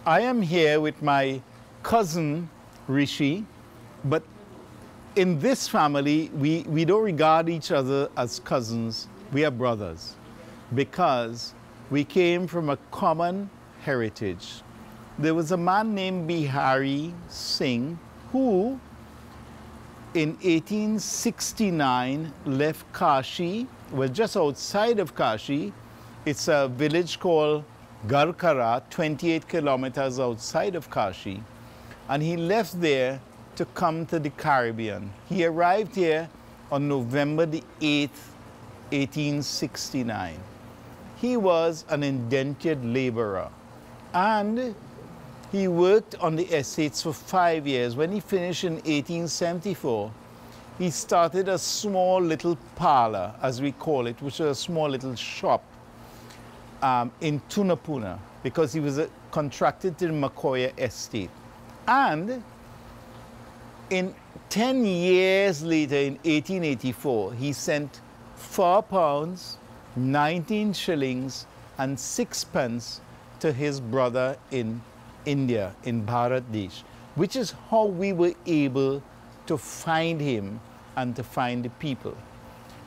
I am here with my cousin Rishi, but in this family, we don't regard each other as cousins. We are brothers because we came from a common heritage. There was a man named Behareesingh who in 1869 left Kashi, well, just outside of Kashi. It's a village called Garkara, 28 kilometers outside of Kashi. And he left there to come to the Caribbean. He arrived here on November the 8th, 1869. He was an indentured laborer and he worked on the estates for 5 years. When he finished in 1874, he started a small little parlor, as we call it, which was a small little shop in Tunapuna, because he was contracted to the Makoya estate. And in 10 years later, in 1884, he sent £4, 19 shillings, and 6 pence to his brother in India, in Bharat Desh, which is how we were able to find him and to find the people.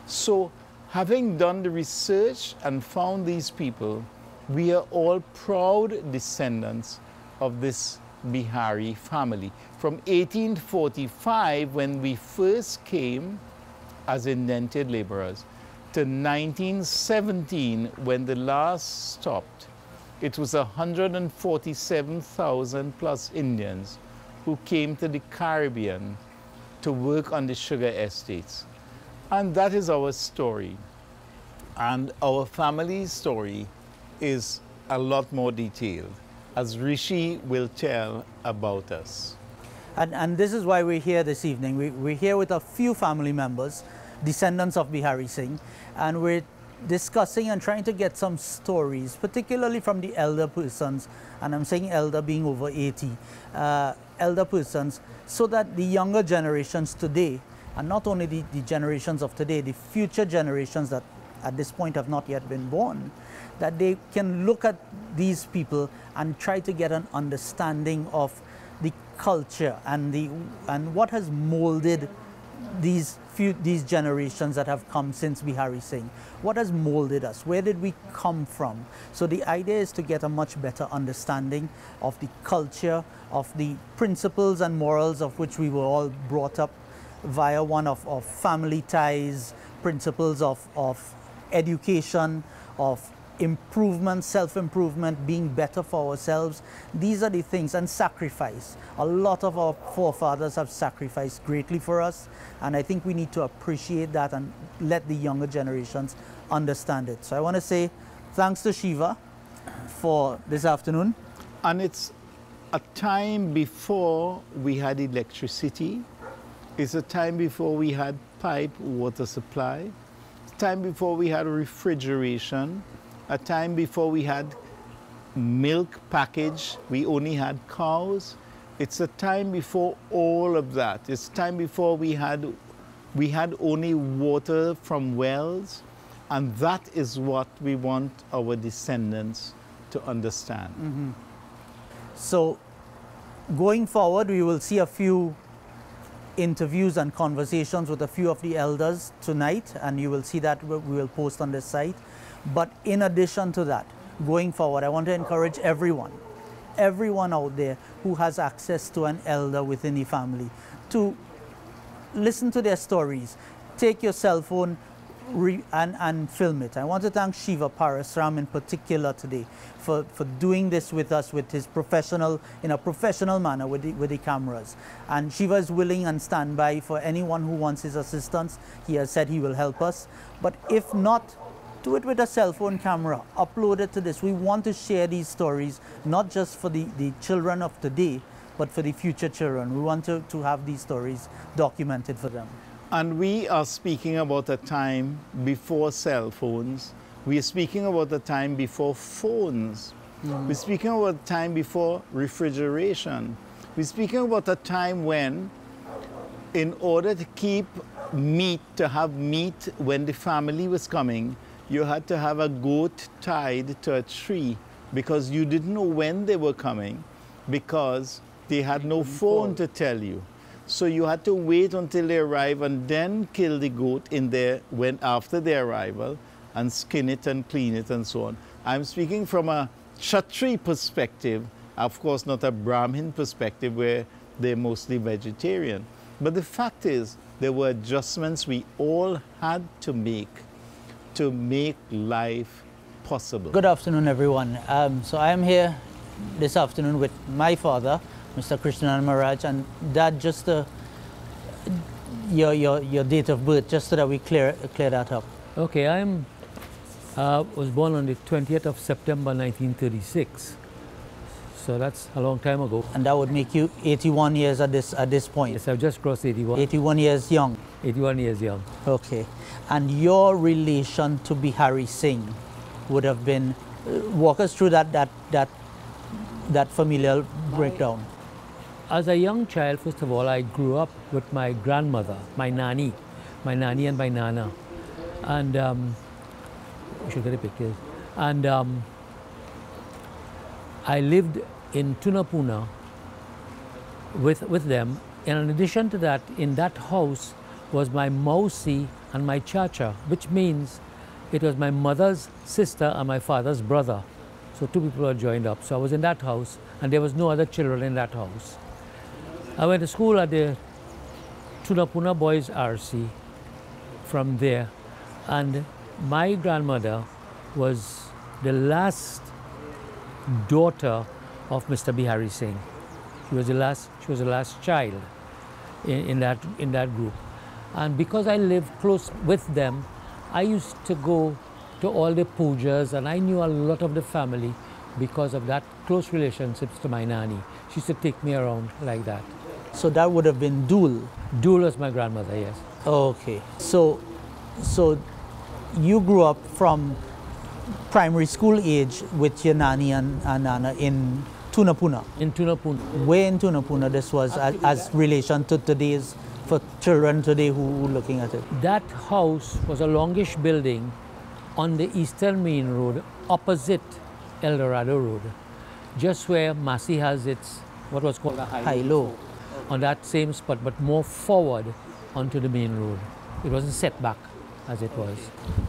So, having done the research and found these people, we are all proud descendants of this Bihari family. From 1845, when we first came as indentured laborers, to 1917, when the last stopped, it was 147,000 plus Indians who came to the Caribbean to work on the sugar estates. And that is our story. And our family's story is a lot more detailed, as Rishi will tell about us. And this is why we're here this evening. We're here with a few family members, descendants of Behareesingh, and we're discussing and trying to get some stories, particularly from the elder persons, and I'm saying elder being over 80, elder persons, so that the younger generations today, and not only the generations of today, the future generations that at this point have not yet been born, that they can look at these people and try to get an understanding of the culture and what has molded these generations that have come since Behareesingh. What has molded us? Where did we come from? So the idea is to get a much better understanding of the culture, of the principles and morals of which we were all brought up via one of family ties, principles of education, of improvement, self-improvement, being better for ourselves. These are the things, and sacrifice. A lot of our forefathers have sacrificed greatly for us, and I think we need to appreciate that and let the younger generations understand it. So I want to say thanks to Shiva for this afternoon. And it's a time before we had electricity. It's a time before we had pipe water supply. It's a time before we had refrigeration. A time before we had milk package, we only had cows. It's a time before all of that. It's a time before we had only water from wells, and that is what we want our descendants to understand. Mm-hmm. So going forward, we will see a few interviews and conversations with a few of the elders tonight, and you will see that we will post on this site. But in addition to that, going forward, I want to encourage everyone out there who has access to an elder within the family to listen to their stories. Take your cell phone and film it. I want to thank Shiva Parasram in particular today for doing this with us in a professional manner with the cameras. And Shiva is willing and stand by for anyone who wants his assistance. He has said he will help us. But if not, do it with a cell phone camera, upload it to this. We want to share these stories, not just for the children of today, but for the future children. We want to have these stories documented for them. And we are speaking about a time before cell phones. We are speaking about a time before phones. Mm. We're speaking about a time before refrigeration. We're speaking about a time when, in order to keep meat, to have meat when the family was coming, you had to have a goat tied to a tree because you didn't know when they were coming, because they had no phone to tell you. So you had to wait until they arrive and then kill the goat after their arrival, and skin it and clean it and so on. I'm speaking from a Kshatri perspective, of course not a Brahmin perspective where they're mostly vegetarian. But the fact is, there were adjustments we all had to make life possible. Good afternoon, everyone. So I am here this afternoon with my father, Mr. Krishna and Maharaj, and Dad, just your date of birth, just so that we clear that up. Okay, was born on the 20th of September 1936. So that's a long time ago. And that would make you 81 years at this point. Yes, I've just crossed 81. 81 years young. 81 years young. Okay. And your relation to Behareesingh would have been, walk us through that familial breakdown. As a young child, first of all, I grew up with my grandmother, my nanny and my nana. And we should get a picture. And I lived in Tunapuna with them. And in addition to that, in that house was my mausi and my chacha, which means it was my mother's sister and my father's brother. So two people were joined up. So I was in that house, and there was no other children in that house. I went to school at the Tunapuna Boys RC from there. And my grandmother was the last daughter of Mr. Behareesingh. She was the last child in that group. And because I lived close with them, I used to go to all the pujas, and I knew a lot of the family because of that close relationships to my nanny. She used to take me around like that. So that would have been Dul. Dul was my grandmother, yes. Okay. So you grew up from primary school age with your nanny and nana in Tunapuna. In Tunapuna. Where in Tunapuna this was as relation to today's, for children today who are looking at it? That house was a longish building on the Eastern Main Road, opposite El Dorado Road, just where Massey has its, what was called a high-low, on that same spot, but more forward onto the main road. It wasn't set back as it was.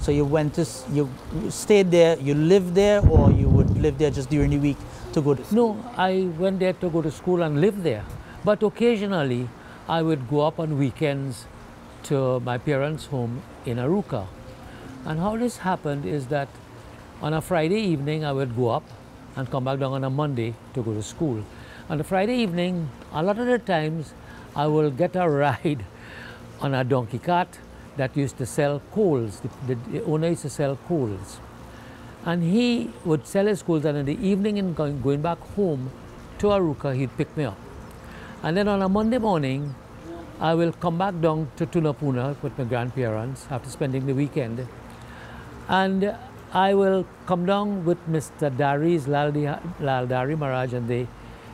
So you stayed there, you lived there, or you would live there just during the week to go to school? No, I went there to go to school and live there. But occasionally, I would go up on weekends to my parents' home in Aruca. And how this happened is that on a Friday evening, I would go up and come back down on a Monday to go to school. On the Friday evening, a lot of the times, I will get a ride on a donkey cart that used to sell coals. The owner used to sell coals. And he would sell his coals, and in the evening, in going back home to Aruca, he'd pick me up. And then on a Monday morning, I will come back down to Tunapuna with my grandparents after spending the weekend. And I will come down with Mr. Dari's Lal Dari Maharaj, and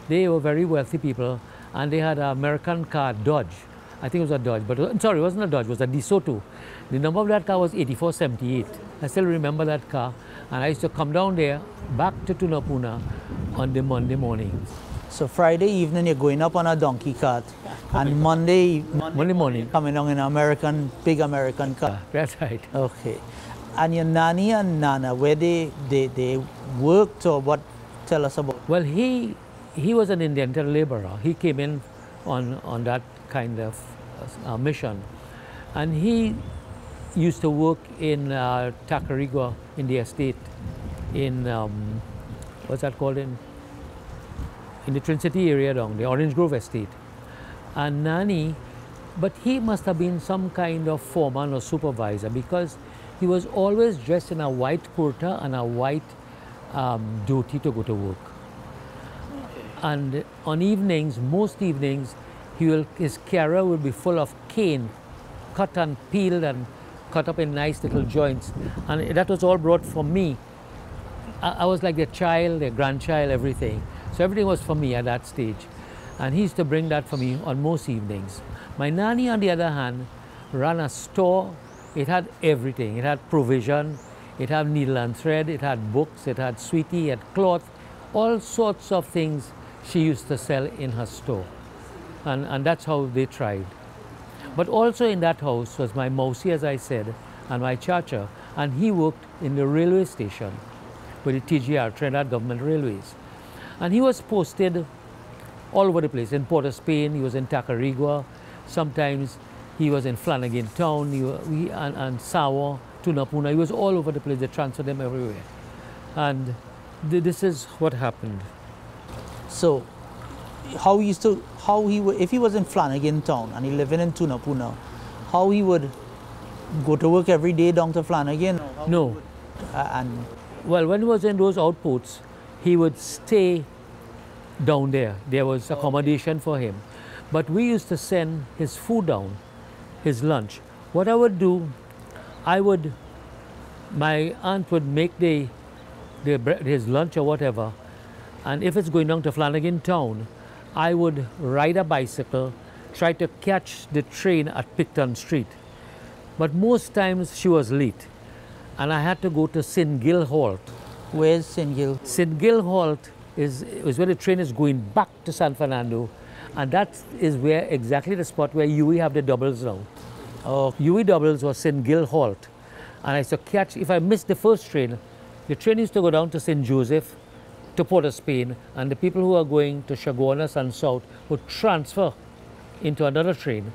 they were very wealthy people, and they had an American car, Dodge. I think it was a Dodge, but sorry, it wasn't a Dodge, it was a DeSoto. The number of that car was 8478. I still remember that car, and I used to come down there, back to Tunapuna on the Monday mornings. So Friday evening, you're going up on a donkey cart, and Monday morning, coming down in an big American car. That's right. Okay. And your nanny and nana, where they worked, or what? Tell us about. Well, he was an indented laborer. He came in on that kind of mission, and he used to work in Tacarigua in the estate in what's that called, in the Trin-City area down the Orange Grove estate. And Nani, but he must have been some kind of foreman or supervisor, because he was always dressed in a white kurta and a white dhoti to go to work. And on evenings, most evenings, his carrier will be full of cane, cut and peeled and cut up in nice little joints. And that was all brought for me. I was like their child, their grandchild, everything. So everything was for me at that stage. And he used to bring that for me on most evenings. My nanny, on the other hand, ran a store. It had everything. It had provision, It had needle and thread, it had books, it had sweetie, it had cloth, all sorts of things she used to sell in her store. And that's how they thrived. But also in that house was my mousie, as I said, and my chacha, and he worked in the railway station with the TGR, Trinidad Government Railways. And he was posted all over the place. In Port of Spain, he was in Tacarigua, sometimes he was in Flanagan Town, and Sawa, Tunapuna. He was all over the place. They transferred him everywhere. And this is what happened. So, if he was in Flanagan Town and he living in Tunapuna, how he would go to work every day down to Flanagan? No. Well, when he was in those outposts, he would stay down there. There was accommodation for him. But we used to send his food down, his lunch. What I would do, my aunt would make his lunch or whatever, and if it's going down to Flanagan Town, I would ride a bicycle, try to catch the train at Picton Street. But most times she was late, and I had to go to St. Gill Halt. Where's St. Gill? St. Gill Halt is where the train is going back to San Fernando, and that is where exactly the spot where UE have the doubles now. Oh. UE doubles was St. Gill Halt, and I used to catch, if I missed the first train, the train used to go down to St. Joseph, to Port of Spain, and the people who are going to Chaguanas and south would transfer into another train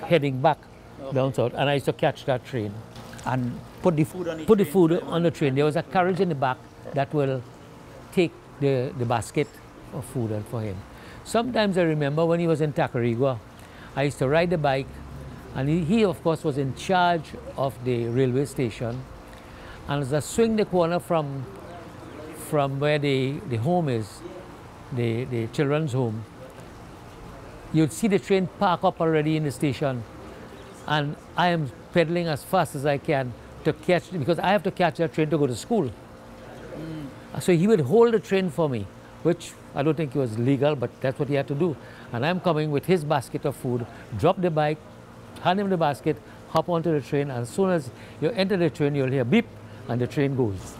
heading back down south, and I used to catch that train. And put the food on the Put train. the food on the train. There was a carriage in the back that will take the basket of food for him. Sometimes I remember when he was in Tacarigua, I used to ride the bike, and he of course was in charge of the railway station. And as I swing the corner from where the home is, the children's home, you'd see the train park up already in the station, and I am pedaling as fast as I can to catch, because I have to catch that train to go to school. So he would hold the train for me, which I don't think it was legal, but that's what he had to do. And I'm coming with his basket of food, drop the bike, hand him the basket, hop onto the train, and as soon as you enter the train, you'll hear beep, and the train goes.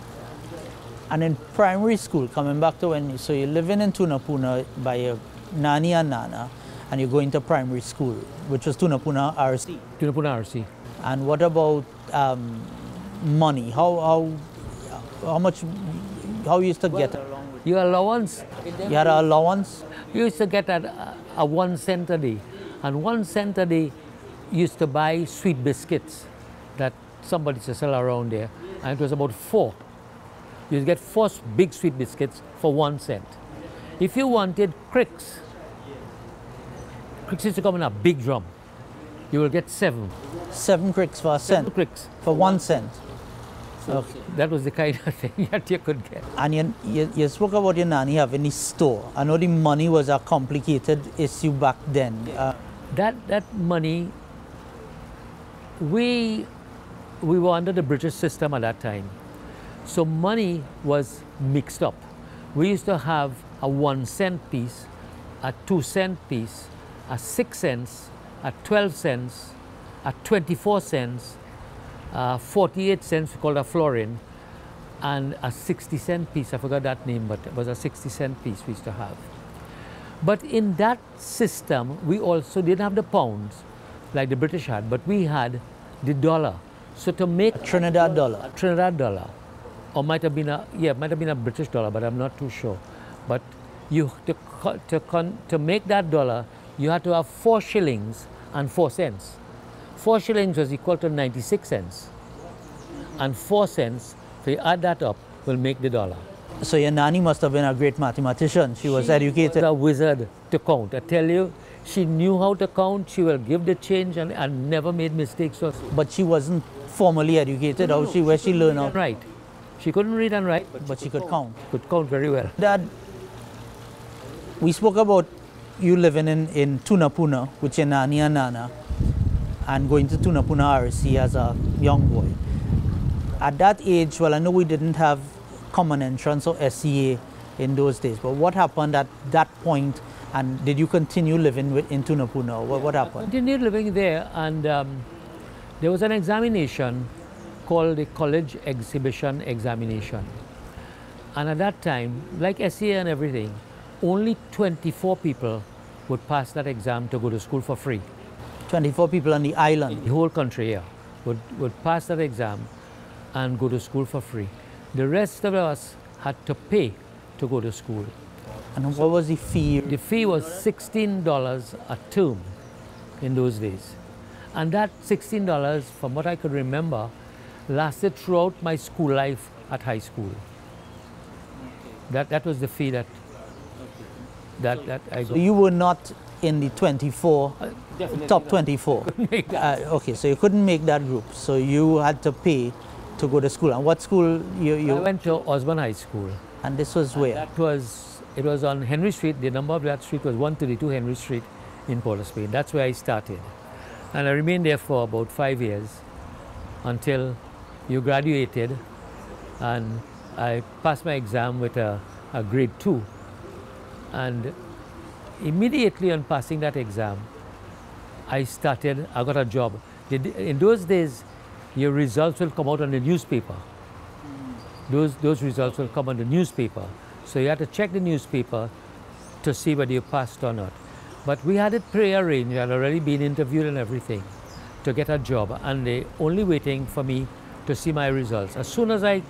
And in primary school, coming back to so you're living in Tunapuna by your nanny and nana, and you're going to primary school, which was Tunapuna RC. Tunapuna RC. And what about money? How you used to get along with Your allowance? You had an allowance? You used to get a 1 cent a day. And 1 cent a day used to buy sweet biscuits that somebody used to sell around there. And it was about 4. You used to get 4 big sweet biscuits for 1 cent. If you wanted cricks used to come in a big drum. You will get 7. 7 cricks for a cent? 7 cricks. For 1 cent? Okay. That was the kind of thing that you could get. And you spoke about your nanny having the store. I know the money was a complicated issue back then. That money, we were under the British system at that time. So money was mixed up. We used to have a 1 cent piece, a 2 cent piece, a 6 cents, a 12 cents, a 24 cents, 48 cents called a florin, and a 60-cent piece. I forgot that name, but it was a 60-cent piece we used to have. But in that system, we also didn't have the pounds like the British had, but we had the dollar. So to make A Trinidad dollar. a Trinidad dollar, or might have been a British dollar, but I'm not too sure. But you to make that dollar, you had to have 4 shillings and 4 cents. 4 shillings was equal to 96 cents, and 4 cents, if you add that up, will make the dollar. So your nanny must have been a great mathematician. She was educated. She was a wizard to count. I tell you, she knew how to count. She will give the change and never made mistakes. But she wasn't formally educated. Where she learned how? Right. She couldn't read and write, But she could count. could count very well. Dad, we spoke about you living in Tunapuna with your nanny and nana, and going to Tunapuna RC as a young boy. At that age, well, I know we didn't have common entrance or SCA in those days, but what happened at that point, and did you continue living in Tunapuna? What happened? I continued living there, and there was an examination called the College Exhibition Examination. And at that time, like SCA and everything, only 24 people would pass that exam to go to school for free. 24 people on the island? The whole country, yeah, would pass that exam and go to school for free. The rest of us had to pay to go to school. And what was the fee? The fee was $16 a term in those days. And that $16, from what I could remember, lasted throughout my school life at high school. That was the fee that I got. So you were not in the 24, top 24? Couldn't make that. Okay, so you couldn't make that group. So you had to pay to go to school. And what school you I went to Osborne High School. And this was where? It was on Henry Street. The number of that street was 132 Henry Street in Port of Spain. That's where I started. And I remained there for about 5 years until you graduated, and I passed my exam with a grade 2. And immediately on passing that exam, I got a job. In those days, your results will come out on the newspaper. Those results will come on the newspaper. So you had to check the newspaper to see whether you passed or not. But we had it prearranged. I had already been interviewed and everything to get a job, and they only waiting for me to see my results. As soon as I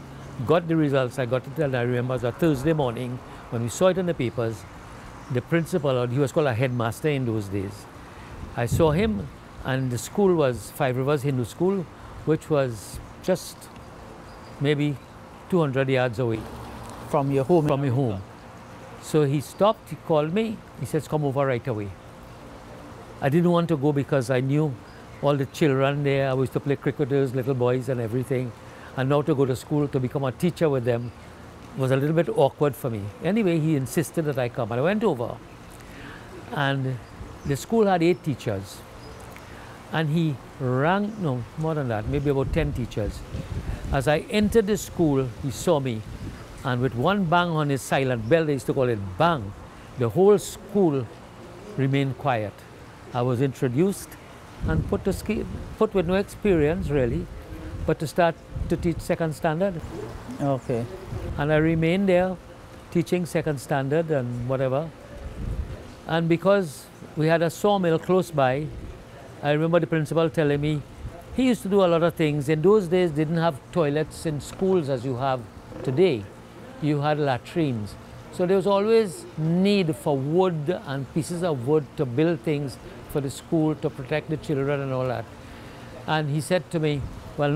got the results, I got it, and I remember it was a Thursday morning when we saw it in the papers. The principal, or he was called a headmaster in those days, I saw him, and the school was Five Rivers Hindu School, which was just maybe 200 yards away. From your home? From your home. So he stopped, he called me, he says, come over right away. I didn't want to go because I knew all the children there. I used to play cricket with those little boys and everything. And now to go to school, to become a teacher with them, was a little bit awkward for me. Anyway, he insisted that I come. And I went over. And the school had 8 teachers. And he rang, no, more than that, maybe about 10 teachers. As I entered the school, he saw me. And with one bang on his silent bell, they used to call it bang, the whole school remained quiet. I was introduced and put with no experience really, but to start to teach second standard. Okay. And I remained there teaching second standard and whatever. And because we had a sawmill close by, I remember the principal telling me he used to do a lot of things. In those days, didn't have toilets in schools as you have today. You had latrines. So there was always need for wood and pieces of wood to build things for the school, to protect the children and all that. And he said to me, well,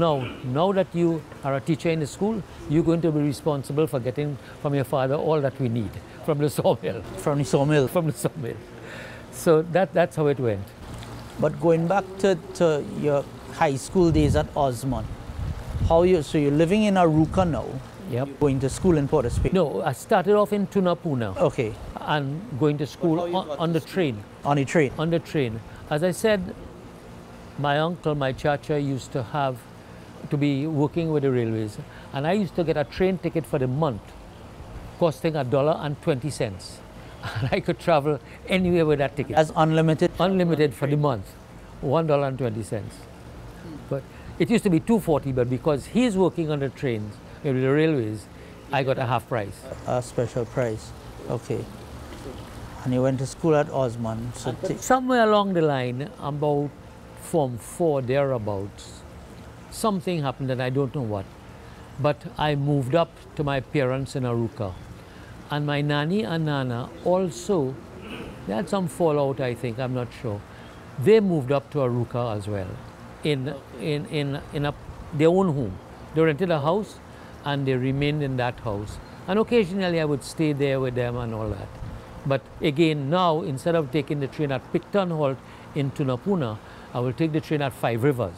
now that you are a teacher in the school, you're going to be responsible for getting from your father all that we need from the sawmill. From the sawmill? From the sawmill. So that's how it went. But going back to your high school days at Osborne, so you're living in Aruca now? Yep. Going to school in Port of Spain? No, I started off in Tunapuna. Okay. And going to school on the train. On the train? On the train. As I said, my uncle, my chacha, used to be working with the railways. And I used to get a train ticket for the month, costing $1.20. And I could travel anywhere with that ticket. As unlimited? Unlimited for the month, $1.20. But it used to be $2.40, but because he's working on the trains, with the railways, I got a half price. A special price, okay. And you went to school at Osborne. So somewhere along the line, about Form 4, thereabouts, something happened and I don't know what. But I moved up to my parents in Aruca. And my nanny and nana also, they had some fallout, I think, I'm not sure. They moved up to Aruca as well, in their own home. They rented a house and they remained in that house. And occasionally I would stay there with them and all that. But again, now, instead of taking the train at Picton Halt in Tunapuna, I will take the train at Five Rivers.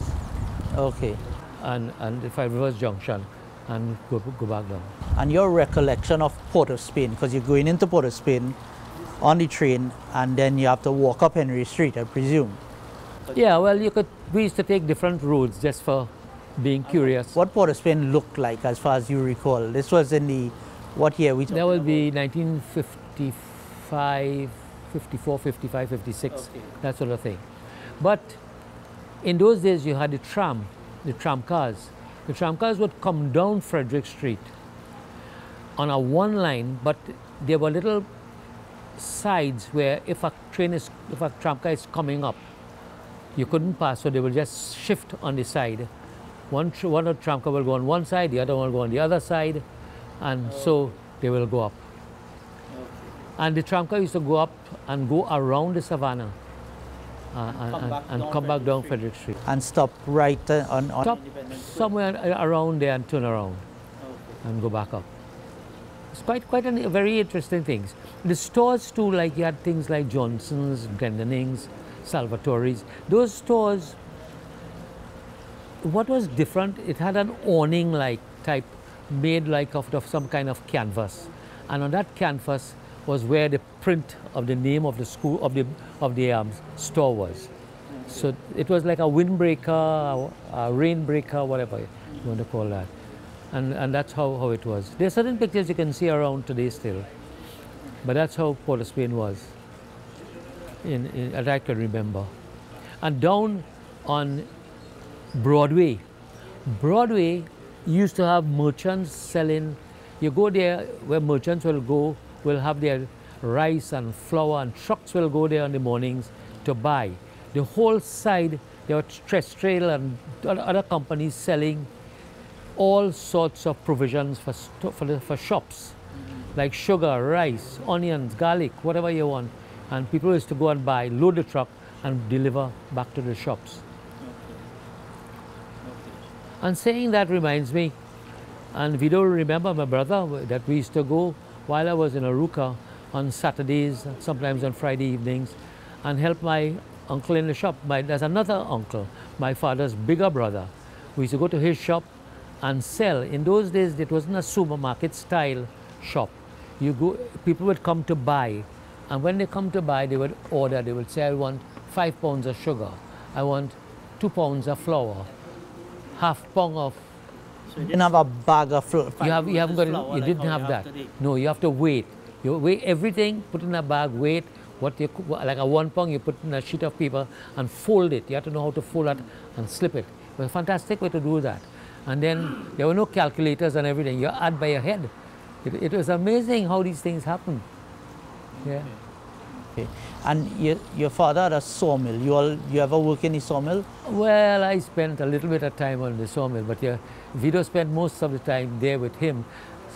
Okay. And the Five Rivers Junction and go back down. And your recollection of Port of Spain, because you're going into Port of Spain on the train and then you have to walk up Henry Street, I presume. Yeah, well, we used to take different roads just for being curious. What Port of Spain looked like as far as you recall? This was in the, what year? That would be 1955, 54, 55, 56, okay. That sort of thing. But in those days you had the tram cars, The tramcars would come down Frederick Street on a one line, but there were little sides where if a tramcar is coming up, you couldn't pass, so they will just shift on the side. One of the tramcar will go on one side, the other one will go on the other side, and so they will go up. And the tramcar used to go up and go around the savannah and come back down Frederick Street. And stop right on Stop somewhere around there and turn around and go back up. It's quite a very interesting things. The stores too, like you had things like Johnson's, Glendoning's, Salvatore's. Those stores, what was different, it had an awning-like type made like of some kind of canvas. And on that canvas was where the print of the name of the school, of the store was. So it was like a windbreaker, a rainbreaker, whatever you want to call that. And that's how it was. There are certain pictures you can see around today still. But that's how Port of Spain was, as I can remember. And down on Broadway used to have merchants selling. You go there where merchants will have their rice and flour, and trucks will go there in the mornings to buy. The whole side, there were Trestrail and other companies selling all sorts of provisions for shops, like sugar, rice, onions, garlic, whatever you want. And people used to go and buy, load the truck, and deliver back to the shops. And saying that reminds me, and if you don't remember my brother, that we used to go while I was in Aruca on Saturdays, sometimes on Friday evenings, and help my uncle in the shop. There's another uncle, my father's bigger brother. We used to go to his shop and sell. In those days, it wasn't a supermarket style shop. People would come to buy, and when they come to buy, they would order. They would say, I want 5 pounds of sugar, I want 2 pounds of flour, half pound of. So you didn't have a bag of flour? You didn't have that. No, you have to wait. You weigh everything, put in a bag, wait. Like a 1 pound, you put in a sheet of paper and fold it. You have to know how to fold that and slip it. It was a fantastic way to do that. And then there were no calculators and everything. You add by your head. It was amazing how these things happen. Yeah. Okay. And your father had a sawmill. You ever work in the sawmill? Well, I spent a little bit of time on the sawmill, but Vito spent most of the time there with him.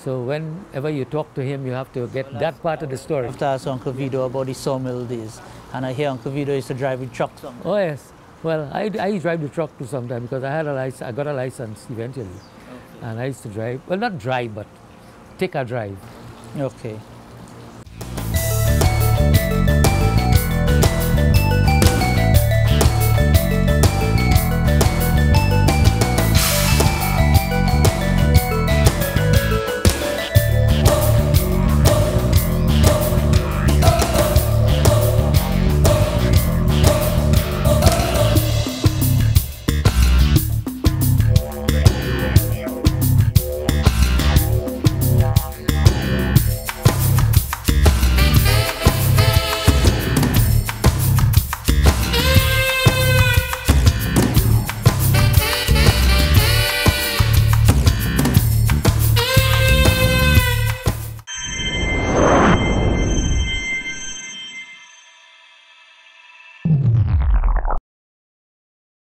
So whenever you talk to him, you have to get that part of the story. I have to ask Uncle Vito about the sawmill days. And I hear Uncle Vito used to drive with trucks sometimes. Oh yes. Well, I drive the truck too sometimes because I got a license eventually. Okay. And I used to drive, well, not drive, but take a drive. Okay.